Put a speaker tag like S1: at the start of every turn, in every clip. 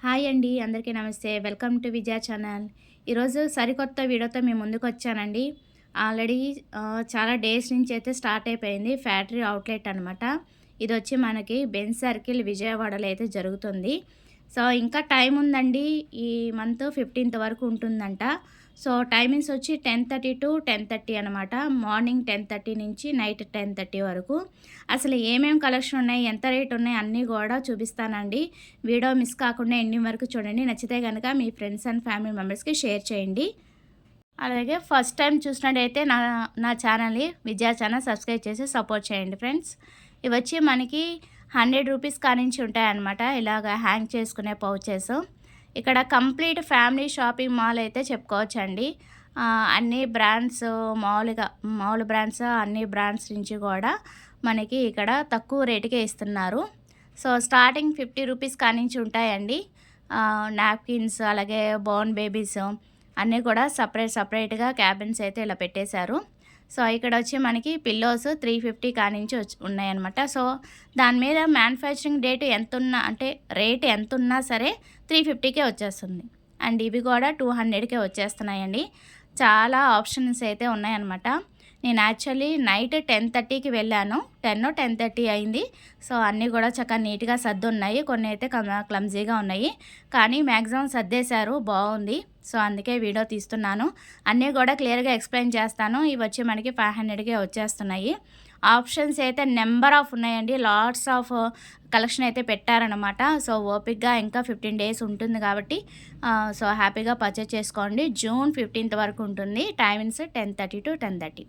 S1: Hi అండి, అందరికీ నమస్తే. Welcome to Vijaya channel. ఈరోజు సరికొత్త వీడియోతో మీ ముందుకు వచ్చానండి. ఆల్రెడీ చాలా డేస్ నుంచి అయితే స్టార్ట్ అయిపోయింది ఫ్యాక్టరీ అవుట్లెట్ అనమాట. ఇది వచ్చి మనకి బెంజ్ సర్కిల్ విజయవాడలో అయితే జరుగుతుంది. సో ఇంకా టైం ఉందండి. ఈ మంత్ 15th వరకు ఉంటుందంట. సో టైమింగ్స్ వచ్చి 10:30 to 10:30 అనమాట. మార్నింగ్ 10:30 నుంచి నైట్ 10:30 వరకు. అసలు ఏమేమి కలెక్షన్ ఉన్నాయి, ఎంత రేట్ ఉన్నాయి అన్నీ కూడా చూపిస్తానండి. వీడియో మిస్ కాకుండా ఎండింగ్ వరకు చూడండి. నచ్చితే కనుక మీ ఫ్రెండ్స్ అండ్ ఫ్యామిలీ మెంబర్స్కి షేర్ చేయండి. అలాగే ఫస్ట్ టైం చూసినట్టయితే నా నా ఛానల్ని విజయ ఛానల్ సబ్స్క్రైబ్ చేసి సపోర్ట్ చేయండి ఫ్రెండ్స్. ఇవి వచ్చి మనకి 100 రూపీస్ కానించి ఉంటాయన్నమాట. ఇలాగ హ్యాంగ్ చేసుకునే పౌచెస్. ఇక్కడ కంప్లీట్ ఫ్యామిలీ షాపింగ్ మాల్ అయితే చెప్పుకోవచ్చండి. అన్ని బ్రాండ్స్, మామూలు బ్రాండ్స్, అన్ని బ్రాండ్స్ నుంచి కూడా మనకి ఇక్కడ తక్కువ రేటుకే ఇస్తున్నారు. సో స్టార్టింగ్ 50 రూపీస్ కానించి ఉంటాయండి. నాప్కిన్స్, అలాగే బోర్న్ బేబీస్ అన్నీ కూడా సపరేట్గా క్యాబిన్స్ అయితే ఇలా పెట్టేశారు. సో ఇక్కడ వచ్చి మనకి పిల్లోస్ 350 కానించి ఉన్నాయన్నమాట. సో దాని మీద మ్యానుఫ్యాక్చరింగ్ డేట్ ఎంతున్నా, అంటే రేట్ ఎంతున్నా సరే 350కే వచ్చేస్తుంది. అండ్ ఇవి కూడా 200కే వచ్చేస్తున్నాయండి. చాలా ఆప్షన్స్ అయితే ఉన్నాయన్నమాట. నేను యాక్చువల్లీ నైట్ 10:30కి వెళ్ళాను. 10:30 అయింది. సో అన్నీ కూడా చక్కగా నీట్గా సర్దున్నాయి. కొన్ని అయితే క్లమ్జీగా ఉన్నాయి, కానీ మ్యాక్సిమం సర్దేశారు, బాగుంది. సో అందుకే వీడియో తీస్తున్నాను. అన్నీ కూడా క్లియర్గా ఎక్స్ప్లెయిన్ చేస్తాను. ఇవి వచ్చి మనకి 500కే వచ్చేస్తున్నాయి. ఆప్షన్స్ అయితే నెంబర్ ఆఫ్ ఉన్నాయండి. లాట్స్ ఆఫ్ కలెక్షన్ అయితే పెట్టారనమాట. సో ఓపిక్గా ఇంకా 15 డేస్ ఉంటుంది కాబట్టి సో హ్యాపీగా పర్చేస్ చేసుకోండి. జూన్ 15th వరకు ఉంటుంది. Timings 10:30 to 10:30.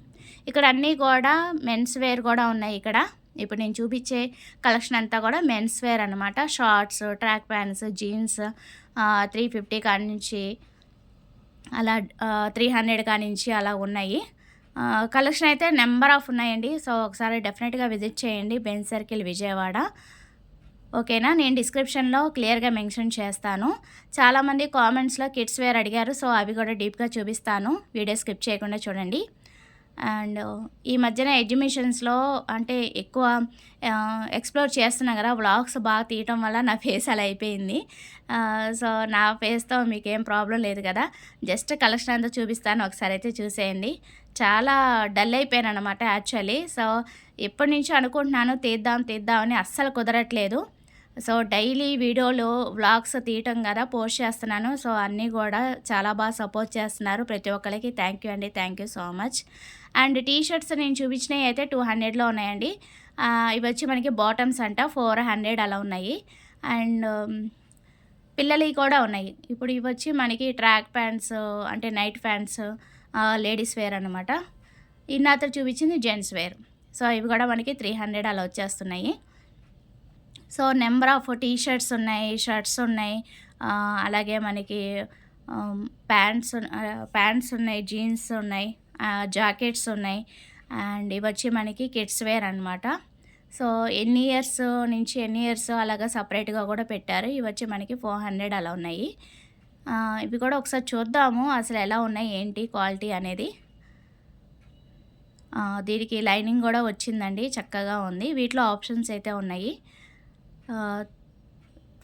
S1: ఇక్కడ అన్నీ కూడా మెన్స్ వేర్ కూడా ఉన్నాయి. ఇక్కడ ఇప్పుడు నేను చూపించే కలెక్షన్ అంతా కూడా మెన్స్ వేర్ అనమాట. షార్ట్స్, ట్రాక్ ప్యాంట్స్, జీన్స్ 350 కాడి నుంచి అలా 300 కానించి అలా ఉన్నాయి. కలెక్షన్ అయితే నెంబర్ ఆఫ్ ఉన్నాయండి. సో ఒకసారి డెఫినెట్గా విజిట్ చేయండి బెంజ్ సర్కిల్ విజయవాడ. ఓకేనా? నేను డిస్క్రిప్షన్లో క్లియర్గా మెన్షన్ చేస్తాను. చాలామంది కామెంట్స్లో కిడ్స్ వేర్ అడిగారు. సో అవి కూడా డీప్గా చూపిస్తాను. వీడియో స్కిప్ చేయకుండా చూడండి. అండ్ ఈ మధ్యన ఎగ్జిబిషన్స్లో అంటే ఎక్కువ ఎక్స్ప్లోర్ చేస్తున్నా కదా, వ్లాగ్స్ బాగా తీయటం వల్ల నా ఫేస్ అలా అయిపోయింది. సో నా ఫేస్తో మీకేం ప్రాబ్లం లేదు కదా. జస్ట్ కలెక్షన్ అంతా చూపిస్తాను, ఒకసారి అయితే చూసేయండి. చాలా డల్ అయిపోయాను అనమాట యాక్చువల్లీ. సో ఎప్పటి నుంచో అనుకుంటున్నాను తీద్దామని, అస్సలు కుదరట్లేదు. సో డైలీ వీడియోలు వ్లాగ్స్ తీయటం కదా, పోస్ట్ చేస్తున్నాను. సో అన్నీ కూడా చాలా బాగా సపోర్ట్ చేస్తున్నారు ప్రతి ఒక్కరికి. థ్యాంక్ యూ అండి, thank you so much. And T shirts నేను చూపించినవి అయితే 200లో ఉన్నాయండి. ఇవి వచ్చి మనకి బాటమ్స్ అంట 400 అలా ఉన్నాయి. అండ్ పిల్లలవి కూడా ఉన్నాయి. ఇప్పుడు ఇవి వచ్చి మనకి ట్రాక్ ప్యాంట్స్, అంటే నైట్ ప్యాంట్స్, లేడీస్ వేర్ అనమాట. ఇన్నాత చూపించింది జెంట్స్ వేర్. సో ఇవి కూడా మనకి 300 అలా వచ్చేస్తున్నాయి. So number of T shirts ఉన్నాయి, షర్ట్స్ ఉన్నాయి, అలాగే మనకి ప్యాంట్స్ ఉన్నాయి, జీన్స్ ఉన్నాయి, జాకెట్స్ ఉన్నాయి. అండ్ ఇవి వచ్చి మనకి కిడ్స్ వేర్ అనమాట. సో ఎన్ని ఇయర్స్ అలాగా సపరేట్గా కూడా పెట్టారు. ఇవి వచ్చి మనకి 400 అలా ఉన్నాయి. ఇవి కూడా ఒకసారి చూద్దాము అసలు ఎలా ఉన్నాయి, ఏంటి క్వాలిటీ అనేది. దీనికి లైనింగ్ కూడా వచ్చిందండి, చక్కగా ఉంది. వీటిలో ఆప్షన్స్ అయితే ఉన్నాయి.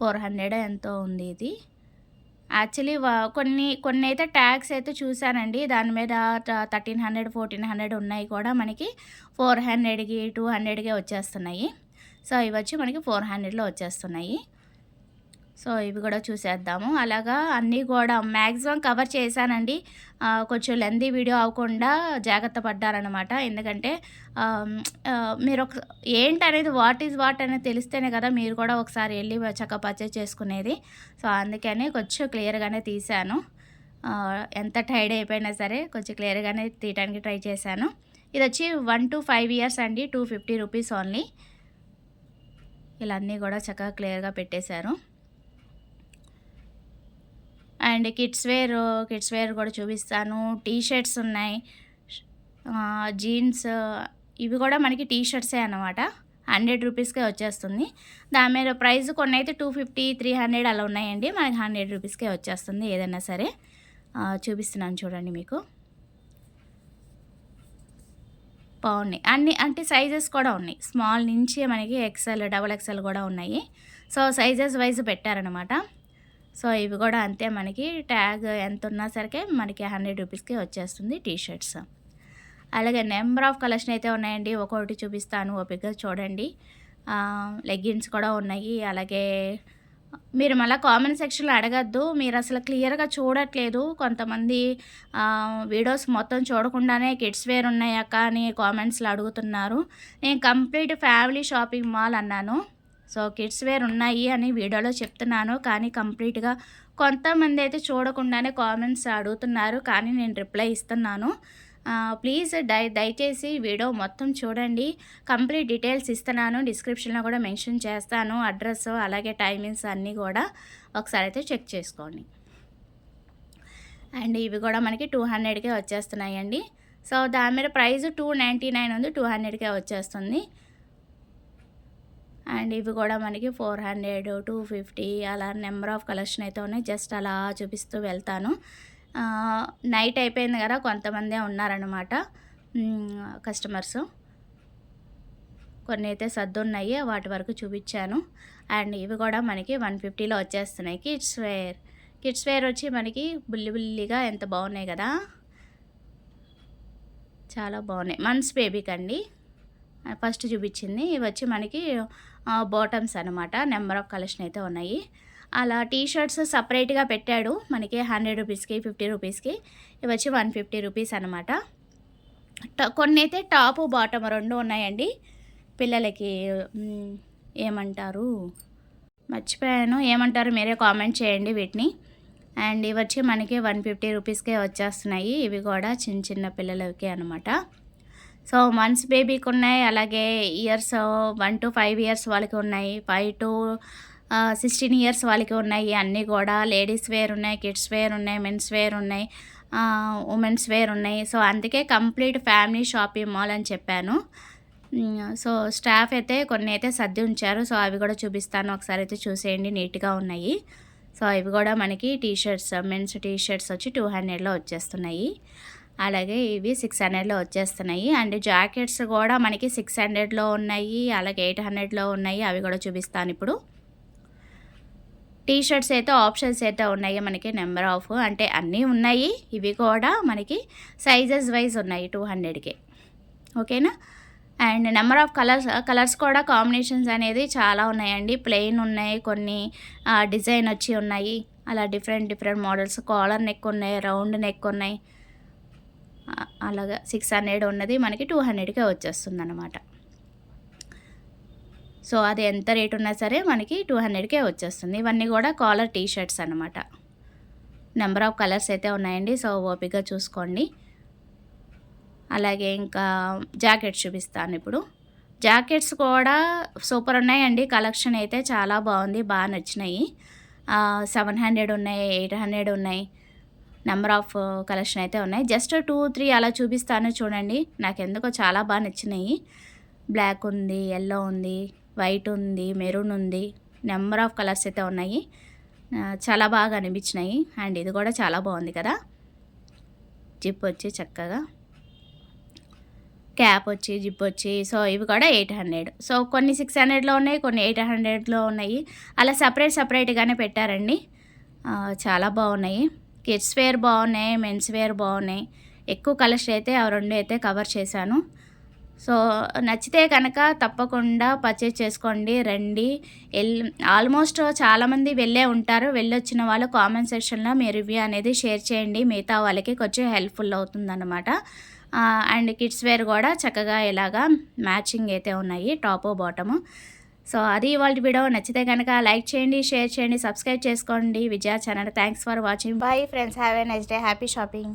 S1: 400 ఎంతో ఉంది ఇది. యాక్చువల్లీ కొన్ని అయితే ట్యాగ్స్ అయితే చూశానండి, దాని మీద 1300, 1400 ఉన్నాయి కూడా. మనకి 400కి 200కే వచ్చేస్తున్నాయి. సో ఇవి వచ్చి మనకి 400లో వచ్చేస్తున్నాయి. సో ఇవి కూడా చూసేద్దాము. అలాగా అన్నీ కూడా మ్యాక్సిమం కవర్ చేశానండి. కొంచెం లెందీ వీడియో అవ్వకుండా జాగ్రత్త పడ్డారనమాట. ఎందుకంటే మీరు ఏంటనేది వాట్ ఈజ్ వాట్ అనేది తెలిస్తేనే కదా మీరు కూడా ఒకసారి వెళ్ళి చక్కగా పర్చేస్ చేసుకునేది. సో అందుకని కొంచెం క్లియర్గానే తీశాను. ఎంత టైర్డ్ అయిపోయినా సరే కొంచెం క్లియర్గానే తీయడానికి ట్రై చేశాను. ఇది వచ్చి 1 to 5 years అండి, 250 రూపీస్ ఓన్లీ. ఇలా అన్నీ కూడా చక్కగా క్లియర్గా పెట్టేశారు. అండ్ కిడ్స్ వేర్ కూడా చూపిస్తాను. టీ షర్ట్స్ ఉన్నాయి, జీన్స్. ఇవి కూడా మనకి టీ షర్ట్సే అన్నమాట. 100 రూపీస్కే వచ్చేస్తుంది. దాని మీద ప్రైస్ కొన్ని అయితే 250, 300 అలా ఉన్నాయండి. మనకి 100 రూపీస్కే వచ్చేస్తుంది ఏదైనా సరే. చూపిస్తున్నాను చూడండి మీకు. బాగున్నాయి అన్నీ, అంటే సైజెస్ కూడా ఉన్నాయి. స్మాల్ నుంచి మనకి XL, XXL కూడా ఉన్నాయి. సో సైజెస్ వైజ్ పెట్టారనమాట. సో ఇవి కూడా అంతే, మనకి ట్యాగ్ ఎంత ఉన్నా సరికే మనకి 100 రూపీస్కి వచ్చేస్తుంది టీ షర్ట్స్. అలాగే నెంబర్ ఆఫ్ కలెక్షన్ అయితే ఉన్నాయండి, ఒక్కొక్కటి చూపిస్తాను, ఓపికగా చూడండి. లెగ్గిన్స్ కూడా ఉన్నాయి. అలాగే మీరు మళ్ళీ కామెంట్ సెక్షన్లో అడగద్దు, మీరు అసలు క్లియర్గా చూడట్లేదు. కొంతమంది వీడియోస్ మొత్తం చూడకుండానే కిడ్స్ వేర్ ఉన్నాయక్క అని కామెంట్స్లో అడుగుతున్నారు. నేను కంప్లీట్ ఫ్యామిలీ షాపింగ్ మాల్ అన్నాను. సో కిడ్స్ వేర్ ఉన్నాయి అని వీడియోలో చెప్తున్నాను, కానీ కంప్లీట్గా కొంతమంది అయితే చూడకుండానే కామెంట్స్ అడుగుతున్నారు, కానీ నేను రిప్లై ఇస్తున్నాను. ప్లీజ్ దయచేసి వీడియో మొత్తం చూడండి. కంప్లీట్ డీటెయిల్స్ ఇస్తున్నాను, డిస్క్రిప్షన్లో కూడా మెన్షన్ చేస్తాను, అడ్రస్ అలాగే టైమింగ్స్ అన్నీ కూడా ఒకసారి అయితే చెక్ చేసుకోండి. అండ్ ఇవి కూడా మనకి 200కే వచ్చేస్తున్నాయండి. సో దాని మీద ప్రైస్ 299 ఉంది, 200కే వచ్చేస్తుంది. అండ్ ఇవి కూడా మనకి 400, 250 అలా నెంబర్ ఆఫ్ కలెక్షన్ అయితే ఉన్నాయి. జస్ట్ అలా చూపిస్తూ వెళ్తాను. నైట్ అయిపోయింది కదా, కొంతమందే ఉన్నారనమాట కస్టమర్స్. కొన్ని అయితే సర్దున్నాయి, వాటి వరకు చూపించాను. అండ్ ఇవి కూడా మనకి 150లో వచ్చేస్తున్నాయి. కిడ్స్ వేర్ వచ్చి మనకి బుల్లిగా ఎంత బాగున్నాయి కదా, చాలా బాగున్నాయి. మంత్స్ బేబీకి అండి ఫస్ట్ చూపించింది. ఇవి వచ్చి మనకి బాటమ్స్ అనమాట. నెంబర్ ఆఫ్ కలెక్షన్ అయితే ఉన్నాయి. అలా టీ షర్ట్స్ సపరేట్గా పెట్టాడు మనకి 100 రూపీస్కి, 50 రూపీస్కి. ఇవి వచ్చి 150 రూపీస్ అనమాట. కొన్ని అయితే టాపు బాటమ్ రెండు ఉన్నాయండి. పిల్లలకి ఏమంటారు మర్చిపోయాను, ఏమంటారు మీరే కామెంట్ చేయండి వీటిని. అండ్ ఇవి వచ్చి మనకి 150 రూపీస్కే వచ్చేస్తున్నాయి. ఇవి కూడా చిన్న పిల్లలకి అనమాట. సో మంత్స్ బేబీకి ఉన్నాయి, అలాగే ఇయర్స్ 1 to 5 ఇయర్స్ వాళ్ళకి ఉన్నాయి, 5 to 16 ఇయర్స్ వాళ్ళకి ఉన్నాయి. అన్నీ కూడా లేడీస్ వేర్ ఉన్నాయి, కిడ్స్ వేర్ ఉన్నాయి, మెన్స్ వేర్ ఉన్నాయి, ఉమెన్స్ వేర్ ఉన్నాయి. సో అందుకే కంప్లీట్ ఫ్యామిలీ షాపింగ్ మాల్ అని చెప్పాను. సో స్టాఫ్ అయితే కొన్ని అయితే సర్ది ఉంచారు. సో అవి కూడా చూపిస్తాను, ఒకసారి అయితే చూసేయండి, నీట్గా ఉన్నాయి. సో ఇవి కూడా మనకి T shirts, men's T shirts వచ్చి 200లో వచ్చేస్తున్నాయి. అలాగే ఇవి 600లో వచ్చేస్తున్నాయి. అండ్ జాకెట్స్ కూడా మనకి 600లో ఉన్నాయి, అలాగే 800లో ఉన్నాయి. అవి కూడా చూపిస్తాను ఇప్పుడు. టీ షర్ట్స్ అయితే ఆప్షన్స్ అయితే ఉన్నాయి మనకి, నెంబర్ ఆఫ్ అంటే అన్నీ ఉన్నాయి. ఇవి కూడా మనకి సైజెస్ వైజ్ ఉన్నాయి 200కే, ఓకేనా. అండ్ నెంబర్ ఆఫ్ కలర్స్ కూడా కాంబినేషన్స్ అనేది చాలా ఉన్నాయండి. ప్లెయిన్ ఉన్నాయి, కొన్ని డిజైన్ వచ్చి ఉన్నాయి, అలా డిఫరెంట్ మోడల్స్. కాలర్ నెక్ ఉన్నాయి, రౌండ్ నెక్ ఉన్నాయి. అలాగా 600 ఉన్నది మనకి 200కే వచ్చేస్తుంది అనమాట. సో అది ఎంత రేట్ ఉన్నా సరే మనకి 200కే వచ్చేస్తుంది. ఇవన్నీ కూడా కాలర్ టీ షర్ట్స్ అనమాట. నెంబర్ ఆఫ్ కలర్స్ అయితే ఉన్నాయండి. సో ఓపికగా చూసుకోండి. అలాగే ఇంకా జాకెట్స్ చూపిస్తాను ఇప్పుడు. జాకెట్స్ కూడా సూపర్ ఉన్నాయండి. కలెక్షన్ అయితే చాలా బాగుంది, బాగా నచ్చినాయి. 700 ఉన్నాయి, 800 ఉన్నాయి. నెంబర్ ఆఫ్ కలెక్షన్ అయితే ఉన్నాయి. జస్ట్ 2-3 అలా చూపిస్తాను చూడండి. నాకు ఎందుకో చాలా బాగా నచ్చినాయి. బ్లాక్ ఉంది, ఎల్లో ఉంది, వైట్ ఉంది, మెరూన్ ఉంది. నెంబర్ ఆఫ్ కలర్స్ అయితే ఉన్నాయి, చాలా బాగా అనిపించినాయి. అండ్ ఇది కూడా చాలా బాగుంది కదా, జిప్ వచ్చి చక్కగా, క్యాప్ వచ్చి, జిప్ వచ్చి. సో ఇవి కూడా 800. సో కొన్ని 600లో ఉన్నాయి, కొన్ని 800లో ఉన్నాయి. అలా సపరేట్గానే పెట్టారండి. చాలా బాగున్నాయి. కిడ్స్ వేర్ బాగున్నాయి, మెన్స్ వేర్ బాగున్నాయి. ఎక్కువ కలెక్షన్ అయితే ఆ రెండు అయితే కవర్ చేశాను. సో నచ్చితే కనుక తప్పకుండా పర్చేజ్ చేసుకోండి, రండి. ఆల్మోస్ట్ చాలామంది వెళ్ళే ఉంటారు. వెళ్ళొచ్చిన వాళ్ళు కామెంట్ సెక్షన్లో మీ రివ్యూ అనేది షేర్ చేయండి, మిగతా వాళ్ళకి కొంచెం హెల్ప్ఫుల్ అవుతుందన్నమాట. అండ్ కిడ్స్ వేర్ కూడా చక్కగా ఇలాగా మ్యాచింగ్ అయితే ఉన్నాయి, టాపు బాటము. సో అది ఇవాళ వీడియో. నచ్చితే కనుక లైక్ చేయండి, షేర్ చేయండి, సబ్స్క్రైబ్ చేసుకోండి Vijaya channel. Thanks for watching. Bye friends, have a nice day, happy shopping.